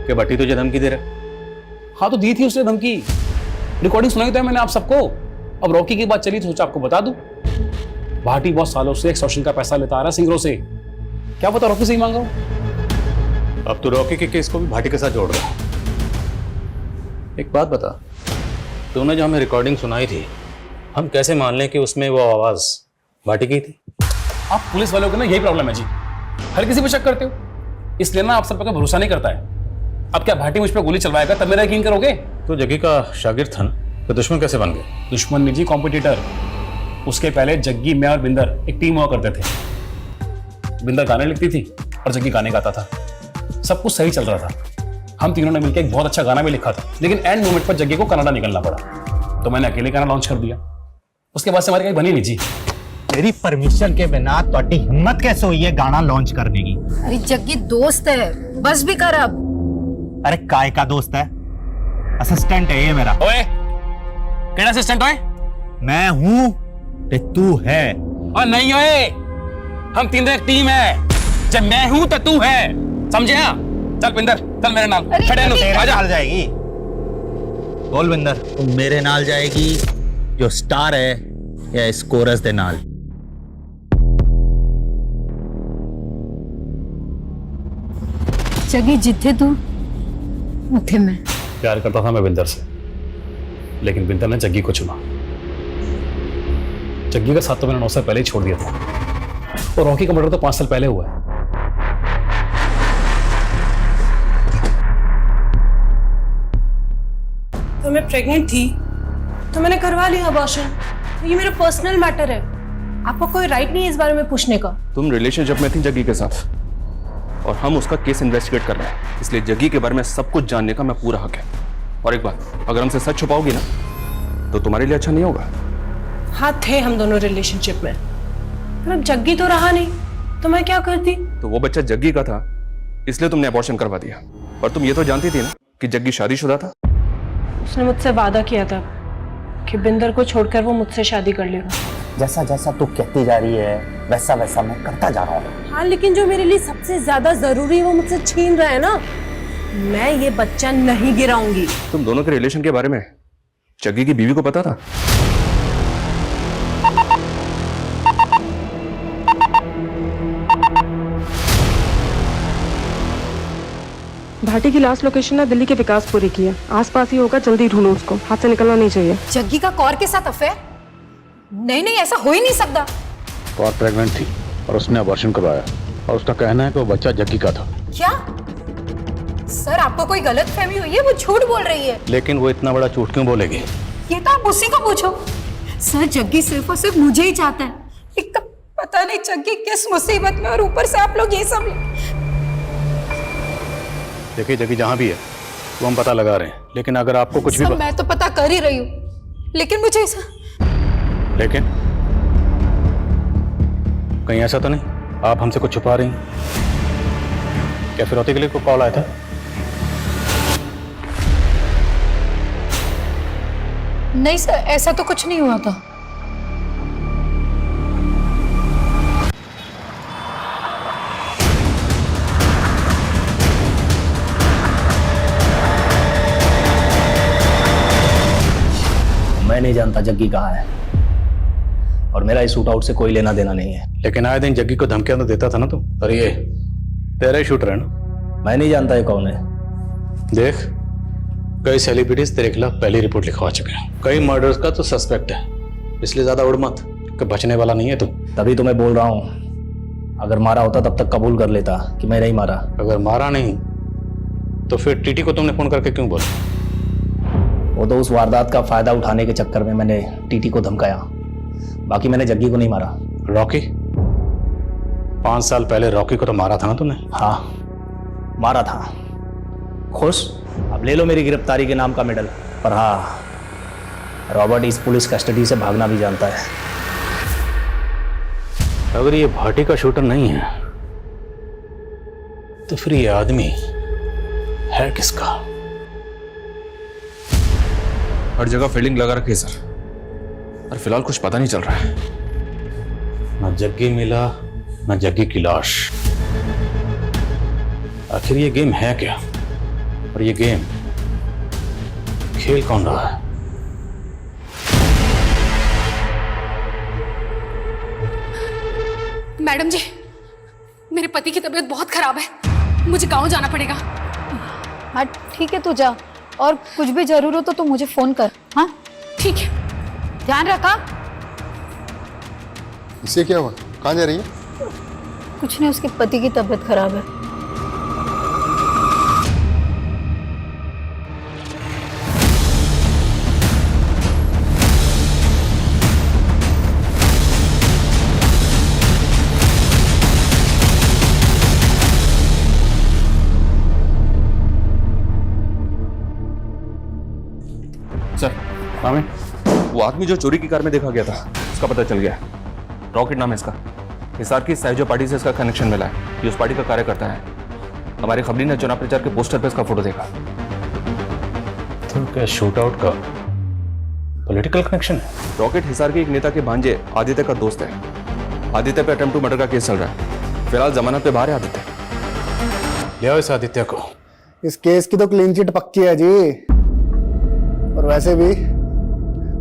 S10: कि भट्टी तुझे धमकी दे रहा।
S3: हाँ तो दी थी उसने धमकी, रिकॉर्डिंग सुनाई तो है मैंने आप सबको। अब रॉकी की बात चली तो सोचा आपको बता दूं। भाटी बहुत सालों से एक्सटॉर्शन का पैसा लेता आ रहा है सिंगरों से। क्या पता रॉकी से ही मांगा हूं।
S10: अब तो रॉकी के केस को भी भाटी के साथ जोड़ रहा। एक बात बता, तूने जो हमें रिकॉर्डिंग सुनाई थी, हम कैसे मान लें कि उसमें वो आवाज भाटी की थी?
S3: आप पुलिस वालों को ना यही प्रॉब्लम है जी, हर किसी पर शक करते हो, इसलिए ना आप सब पर भरोसा नहीं करता है। अब क्या भाटी मुझ पर गोली चलवाएगा तब मेरा यकीन करोगे?
S10: तो जग्गी का शागिर्द था ना, तो दुश्मन कैसे बन गए?
S3: दुश्मन नहीं जी, कॉम्पिटिटर। उसके पहले जग्गी, मैं और बिंदर एक टीम हुआ करते थे। बिंदर गाने लिखती थी और जग्गी गाने गाता था। सब कुछ सही चल रहा था। हम तीनों ने मिलकर एक बहुत अच्छा गाना भी लिखा था, लेकिन एंड मोमेंट पर जग्गी को कनाडा निकलना पड़ा, तो मैंने अकेले गाना लॉन्च कर दिया। उसके बाद से हमारी कहीं बनी नहीं जी।
S1: मेरी परमिशन के बिना ਤੁਹਾਡੀ हिम्मत कैसे हुई है गाना लॉन्च करने की?
S8: अरे जग्गी दोस्त है, बस भी कर अब।
S1: अरे काय का दोस्त है? असिस्टेंट है ये मेरा।
S3: ओए, केड़ा असिस्टेंट ओए?
S1: मैं हूं ते तू है।
S3: और नहीं ओए, हम तीनों एक टीम है। जब मैं हूं तो तू है, समझे? चल बिंदर, चल मेरे नाल। खड़े नु
S1: तेरे
S3: आजा।
S1: नाल जाएगी। बोल बिंदर, तू मेरे नाल जाएगी जो स्टार है या इस कोरस दे नाल?
S8: जग्गी जिथे तू उठे मैं।
S3: प्यार करता था मैं बिंदर से, लेकिन बिंदर ने जग्गी को चुना। जग्गी का साथ तो मैंने 9 साल पहले ही छोड़ दिया था, और रॉकी का मर्डर तो 5 साल पहले हुआ है।
S9: तो मैं प्रेग्नेंट थी तो मैंने करवा लिया अबॉर्शन। ये मेरा पर्सनल मैटर है, आपको कोई राइट नहीं है इस बारे में पूछने का।
S7: तुम रिलेशनशिप में थी जग्गी के साथ, और हम उसका केस इन्वेस्टिगेट कर रहे हैं, इसलिए जग्गी के बारे में सब कुछ जानने का मैं पूरा हक है। और एक बात, अगर हमसे सच छुपाओगी ना तो तुम्हारे लिए अच्छा नहीं होगा।
S9: हाँ, थे हम दोनों रिलेशनशिप में, पर अब जग्गी तो रहा नहीं, तो मैं क्या करती?
S7: तो वो बच्चा जग्गी का था, इसलिए तुमने अबॉर्शन करवा दिया। और तुम ये तो जानती थी ना कि जग्गी शादीशुदा था।
S9: उसने मुझसे वादा किया था कि बिंदर को छोड़कर वो मुझसे शादी कर लेगा।
S1: जैसा जैसा तू कहती जा रही है वैसा वैसा मैं करता जा रहा हूँ।
S9: हाँ, लेकिन जो मेरे लिए सबसे ज्यादा जरूरी है वो मुझसे छीन रहा है ना। मैं ये बच्चा नहीं गिराऊंगी।
S7: तुम दोनों के रिलेशन के बारे में जग्गी की बीवी को पता था?
S9: भाटी की लास्ट लोकेशन है दिल्ली के विकासपुरी की है, आसपास ही होगा, जल्दी ढूंढो उसको, हाथ से निकलना नहीं चाहिए।
S8: जग्गी का कौर के साथ अफेयर? नहीं नहीं, ऐसा हो ही नहीं सकता।
S10: और प्रेग्नेंट थी और उसने अबॉर्शन करवाया, और उसका कहना है कि वो बच्चा जग्गी का था।
S8: क्या सर, आपको कोई गलत फहमी हुई है? वो झूठ बोल रही है।
S10: लेकिन वो इतना बड़ा झूठ क्यों बोलेगी?
S8: ये तो आप उसी को पूछो। सर, जग्गी सिर्फ और सिर्फ मुझे ही चाहता है। एक तो पता नहीं जग्गी किस मुसीबत में, और ऊपर से आप लोग ये सब।
S10: देखिए जग्गी जहां भी है वो हम पता लगा रहे हैं, लेकिन अगर आपको कुछ भी
S8: मैं तो पता कर ही रही हूँ, लेकिन मुझे ऐसा।
S10: लेकिन कहीं ऐसा तो नहीं आप हमसे कुछ छुपा रही हैं? क्या फिरौती के लिए कोई कॉल आया था?
S8: नहीं सर, ऐसा तो कुछ नहीं हुआ था।
S14: मैं नहीं जानता जग्गी कहाँ है, और मेरा इस शूट आउट से कोई लेना देना नहीं है।
S10: लेकिन आए दिन जग्गी को धमकियां तो देता था ना तू। और ये तेरा ही शूटर है ना?
S14: मैं नहीं जानता ये कौन है।
S10: देख, कई सेलिब्रिटीज तेरे खिलाफ पहली रिपोर्ट लिखवा चुके हैं, कई मर्डर्स का तो सस्पेक्ट है, इसलिए ज्यादा उड़ मत कि बचने वाला नहीं है तू।
S14: तभी तो मैं बोल रहा हूँ, अगर मारा होता तब तक कबूल कर लेता कि मैं नहीं मारा।
S10: अगर मारा नहीं तो फिर टीटी को तुमने फोन करके क्यों बोला?
S14: वो तो उस वारदात का फायदा उठाने के चक्कर में मैंने टीटी को धमकाया, बाकी मैंने जग्गी को नहीं मारा।
S10: रॉकी? 5 साल पहले रॉकी को तो मारा था ना तूने?
S14: हाँ, मारा था। खुश? अब ले लो मेरी गिरफ्तारी के नाम का मेडल। पर हाँ, रॉबर्ट इस पुलिस कस्टडी से भागना भी जानता है।
S10: अगर ये भाटी का शूटर नहीं है तो फिर ये आदमी है किसका?
S7: हर जगह फील्डिंग लगा रखी है सर, पर फिलहाल कुछ पता नहीं चल रहा है।
S10: न जग्गी मिला, न जग्गी की लाश। आखिर ये गेम है क्या? और ये गेम खेल कौन रहा है?
S8: मैडम जी, मेरे पति की तबीयत बहुत खराब है, मुझे गांव जाना पड़ेगा।
S11: हाँ ठीक है, तू जा, और कुछ भी जरूर हो तो तू मुझे फोन कर। हाँ
S8: ठीक है, ध्यान रखा।
S4: इससे क्या हुआ? कहाँ जा रही है?
S11: कुछ नहीं, उसके पति की तबीयत खराब है।
S10: आमिर,
S7: वो आदमी जो चोरी की कार में देखा गया था उसका पता चल गया है। रॉकेट नाम है इसका। हिसार की सहजो पार्टी से इसका कनेक्शन मिला है। ये उस पार्टी का कार्यकर्ता है। हमारी खबरी ने चुनाव प्रचार के पोस्टर पे इसका फोटो देखा।
S10: तो क्या शूट आउट का पॉलिटिकल कनेक्शन है?
S7: रॉकेट हिसार के एक नेता के भांजे आदित्य का दोस्त है। आदित्य पे अटेम्प्ट टू मर्डर का केस चल रहा है। फिलहाल जमानत पे बाहर है आदित्य।
S10: ले आओ इस आदित्य को।
S2: इस केस की तो क्लीन चिट पक्की है जी। और वैसे भी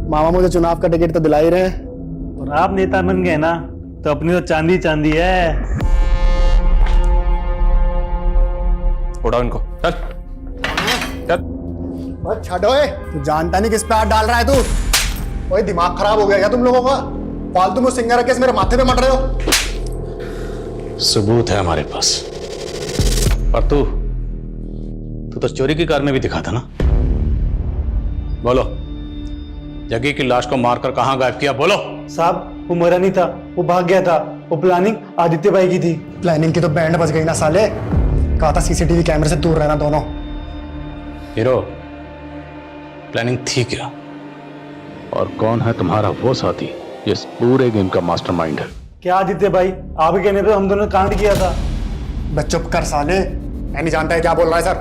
S2: मामा मुझे चुनाव का टिकट तो दिला ही रहे हैं।
S14: और आप नेता बन गए ना तो अपनी तो चांदी चांदी है।
S7: उड़ाओ इनको। चल चल।
S2: बस छठो है, तू जानता नहीं किस पे हाथ डाल रहा है तू। ओए दिमाग खराब हो गया क्या तुम लोगों का? फालतू में सिंगर केस मेरे माथे पे मट रहे हो।
S10: सबूत है हमारे पास। और तू तो चोरी की कार में भी दिखा था ना। बोलो, जग्गी की लाश को मारकर कहां गायब किया? बोलो।
S2: साहब वो मरा नहीं था, वो भाग गया था। वो प्लानिंग आदित्य भाई की थी। प्लानिंग की तो बैंड बज गई ना साले। कहा था सीसीटीवी कैमरे से दूर रहना दोनों।
S10: हीरो, प्लानिंग थी क्या? और कौन है तुम्हारा वो साथी जिस पूरे गेम का मास्टरमाइंड है?
S2: क्या आदित्य भाई, आपके कहने पे हम दोनों ने कांड किया था। बस चुप कर साले, मैं नहीं जानता है क्या बोल रहा है सर।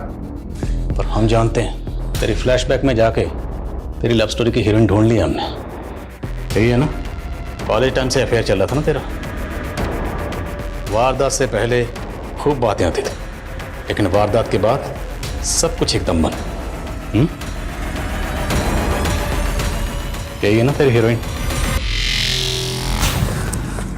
S10: पर हम जानते हैं। तेरी फ्लैशबैक में जाके तेरी लव स्टोरी की हीरोइन ढूंढ ली हमने। यही है ना? कॉलेज टाइम से अफेयर चल रहा था ना तेरा। वारदात से पहले खूब बातें आती थी, लेकिन वारदात के बाद सब कुछ एकदम बंद। यही है ना तेरी हीरोइन?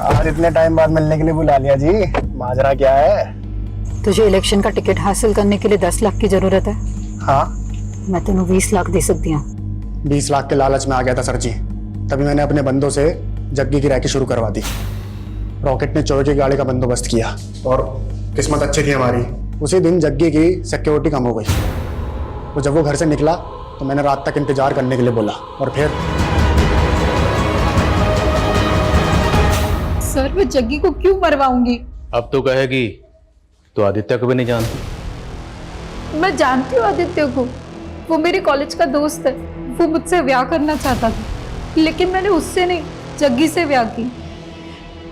S2: आज इतने टाइम बाद मिलने के लिए बुला लिया जी। माजरा क्या है?
S8: तुझे इलेक्शन का टिकट हासिल करने के लिए 10 लाख की जरूरत है।
S2: हाँ,
S8: मैं तेनू 20 लाख दे सकती हूँ।
S2: 20 लाख के लालच में आ गया था सर जी। तभी मैंने अपने बंदों से जग्गी की रैकी शुरू करवा दी। रॉकेट ने चोर की गाड़ी का बंदोबस्त किया और किस्मत अच्छी थी हमारी। उसी दिन जग्गी की सिक्योरिटी कम हो गई। तो जब वो घर से निकला तो मैंने रात तक इंतजार करने के लिए बोला। और फिर
S8: सर मैं जग्गी को क्यों मरवाऊंगी?
S10: अब तो कहेगी तो आदित्य को भी नहीं जानती।
S8: मैं जानती हूँ आदित्य को, वो मेरे कॉलेज का दोस्त है। वो मुझसे ब्याह करना चाहता था, लेकिन मैंने उससे नहीं जग्गी से ब्याह की।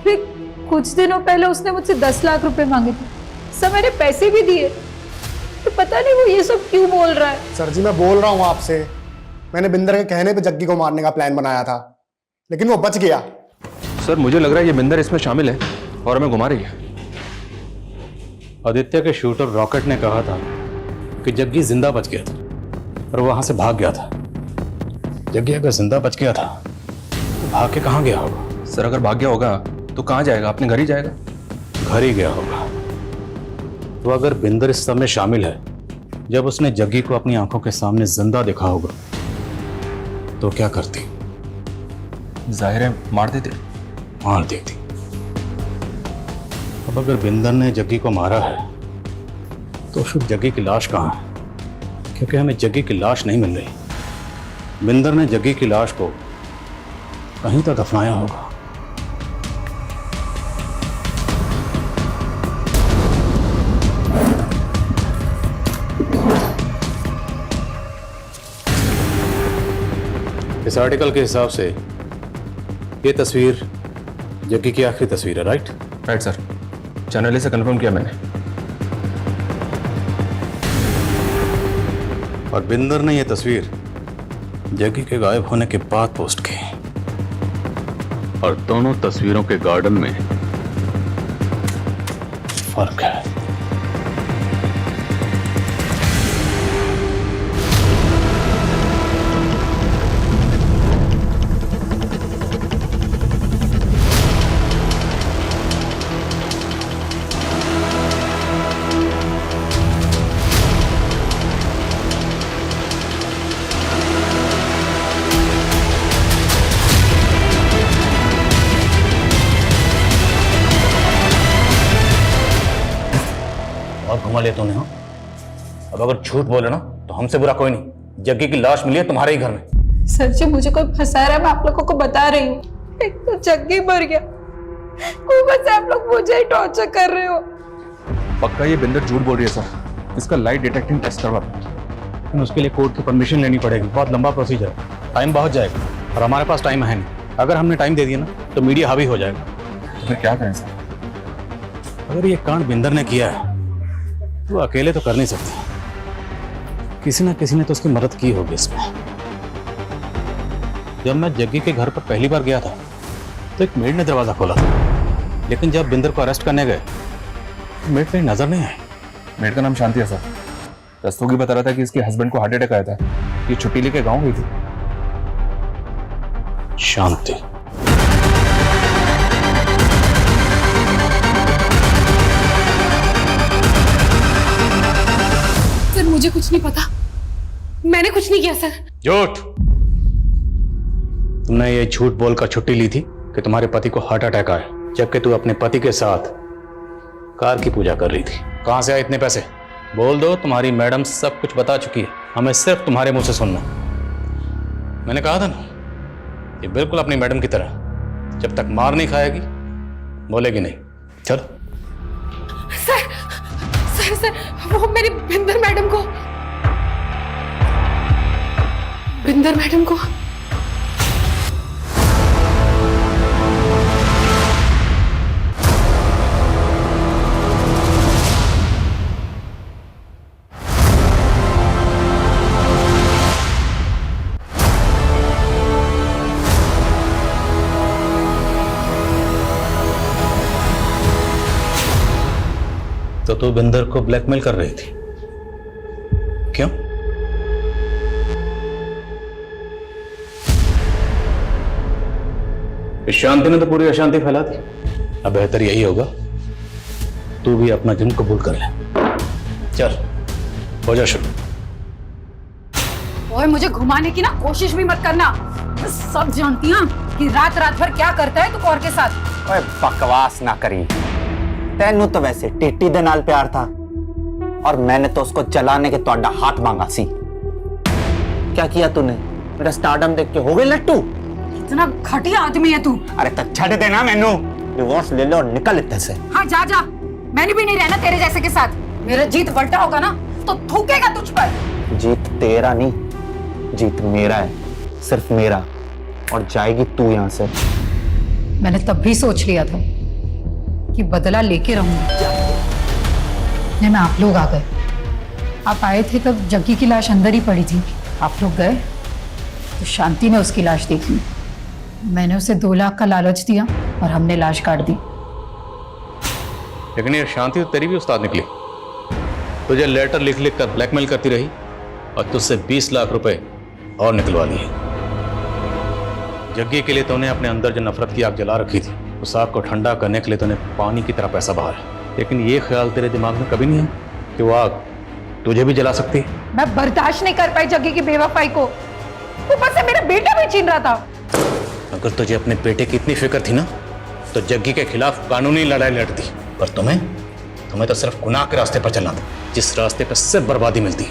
S8: फिर कुछ दिनों पहले उसने मुझसे 10 लाख रुपए मांगे थे। सब मैंने पैसे भी दिए। तो पता नहीं वो ये सब क्यों बोल रहा है।
S2: सर जी मैं बोल रहा हूँ आपसे, मैंने बिंदर के कहने पे जग्गी को मारने का प्लान बनाया था, लेकिन वो बच गया।
S7: सर मुझे लग रहा है ये बिंदर इसमें शामिल है और हमें घुमा रही है।
S10: आदित्य के शूटर रॉकेट ने कहा था कि जग्गी जिंदा बच गया था और वहां से भाग गया था। जग्गी अगर जिंदा बच गया था तो भाग के कहां गया होगा?
S7: सर अगर भाग गया होगा तो कहां जाएगा? अपने घर ही जाएगा।
S10: घर ही गया होगा। तो अगर बिंदर इस सब में शामिल है, जब उसने जग्गी को अपनी आंखों के सामने जिंदा देखा होगा तो क्या करती?
S7: जाहिर है मार देते।
S10: मार देती। अब अगर बिंदर ने जग्गी को मारा है तो फिर जग्गी की लाश कहाँ है? क्योंकि हमें जग्गी की लाश नहीं मिल रही। बिंदर ने जग्गी की लाश को कहीं तो दफनाया होगा। इस आर्टिकल के हिसाब से ये तस्वीर जग्गी की आखिरी तस्वीर है, राइट?
S7: राइट सर, चैनल से कंफर्म किया मैंने।
S10: और बिंदर ने यह तस्वीर जग्गी के गायब होने के बाद पोस्ट की। और दोनों तस्वीरों के गार्डन में फर्क है। घुमा लिया तूने। हाँ, अब अगर झूठ बोले ना तो हमसे बुरा कोई नहीं। जग्गी की लाश मिली है तुम्हारे ही घर में।
S8: सर जी मुझे कोई फंसा रहा है, मैं आप लोगों को बता रही हूँ। एक तो जग्गी मर गया, ऊपर से आप लोग मुझे ही टॉर्चर कर रहे हो।
S7: पक्का ये बिंदर झूठ बोल रही है सर। इसका लाइट डिटेक्टिंग टेस्ट करवा।
S10: लेकिन उसके लिए कोर्ट की परमिशन लेनी पड़ेगी, बहुत लंबा प्रोसीजर है, टाइम बहुत जाएगा और हमारे पास टाइम है नहीं। अगर हमने टाइम दे दिया ना तो मीडिया हावी हो जाएगा।
S7: तो फिर क्या करें सर?
S10: अगर ये कांड बिंदर ने किया है तो अकेले तो कर नहीं सकती, किसी ना किसी ने तो उसकी मदद की होगी इसमें। जब मैं जग्गी के घर पर पहली बार गया था तो एक मेड ने दरवाजा खोला था, लेकिन जब बिंदर को अरेस्ट करने गए तो मेड कहीं नजर नहीं आई।
S7: मेड का नाम शांति है सर। रस्तोगी बता रहा था कि इसके हस्बैंड को हार्ट अटैक आया था, ये छुट्टी लेके गाँव गई थी।
S10: शांति?
S8: सर मुझे कुछ नहीं पता, मैंने कुछ नहीं किया सर।
S10: झूठ! तुमने ये झूठ बोलकर छुट्टी ली थी कि तुम्हारे पति को हार्ट अटैक आया, जबकि तू अपने पति के साथ कार की पूजा कर रही थी। कहां से आए इतने पैसे? बोल दो, तुम्हारी मैडम सब कुछ बता चुकी है, हमें सिर्फ तुम्हारे मुंह से सुनना। मैंने कहा था ना, ये बिल्कुल अपनी मैडम की तरह, जब तक मार नहीं खाएगी बोलेगी नहीं। चलो।
S8: सर सर सर वो मेरी बिंदर मैडम को
S10: तो तू बिंदर को ब्लैकमेल कर रही थी, क्यों? इस शांति ने तो पूरी अशांति फैला दी। अब बेहतर यही होगा तू भी अपना जुर्म कबूल कर ले। चल हो जा शुरू।
S8: ओए मुझे घुमाने की ना कोशिश भी मत करना, मैं सब जानती हूँ कि रात भर क्या करता है तू कौर के साथ।
S1: ओए बकवास ना करी, तेनू तो वैसे टिट्टी दे नाल प्यार था और मैंने तो उसको जलाने के तोड़ा हाथ मांगा सी। क्या किया तूने? मेरा स्टारडम देख के हो गई लट्टू?
S8: इतना घटिया आदमी है तू।
S1: अरे तो छड़ देना मैनू, डिवोर्स ले लो और निकल इत्ते से।
S8: हाँ जा जा, मैंने भी नहीं रहना तेरे जैसे के साथ। मेरा जीत बल्टा होगा ना तो थूकेगा तुझ पर।
S1: जीत तेरा नहीं, जीत मेरा है, सिर्फ मेरा, और जाएगी तू यहाँ से।
S8: मैंने तब भी सोच लिया था कि बदला लेके रहूंगी। में आप लोग आ गए। आप आए थे तब जग्गी की लाश अंदर ही पड़ी थी। आप लोग गए तो शांति ने उसकी लाश देखी। मैंने उसे 2 लाख का लालच दिया और हमने लाश काट दी।
S10: लेकिन ये शांति तो तेरी भी उस्ताद निकली। तुझे लेटर लिख लिख कर ब्लैकमेल करती रही और तुझसे 20 लाख रुपए और निकलवा लिए। जग्गी के लिए तूने अपने अंदर जो नफरत की आग जला रखी थी, उस आग को ठंडा करने के लिए तूने पानी की तरह पैसा बहाया। लेकिन ये ख्याल तेरे दिमाग में कभी नहीं है कि वो आग तुझे भी जला सकती है।
S8: मैं बर्दाश्त नहीं कर पाई जग्गी की बेवफाई को। ऊपर से मेरा बेटा भी छीन रहा था।
S10: अगर तुझे अपने बेटे की इतनी फिक्र थी ना तो जग्गी के खिलाफ कानूनी लड़ाई लड़ती। पर तुम्हें तो सिर्फ गुनाह के रास्ते पर चलना था, जिस रास्ते पर सिर्फ बर्बादी मिलती है।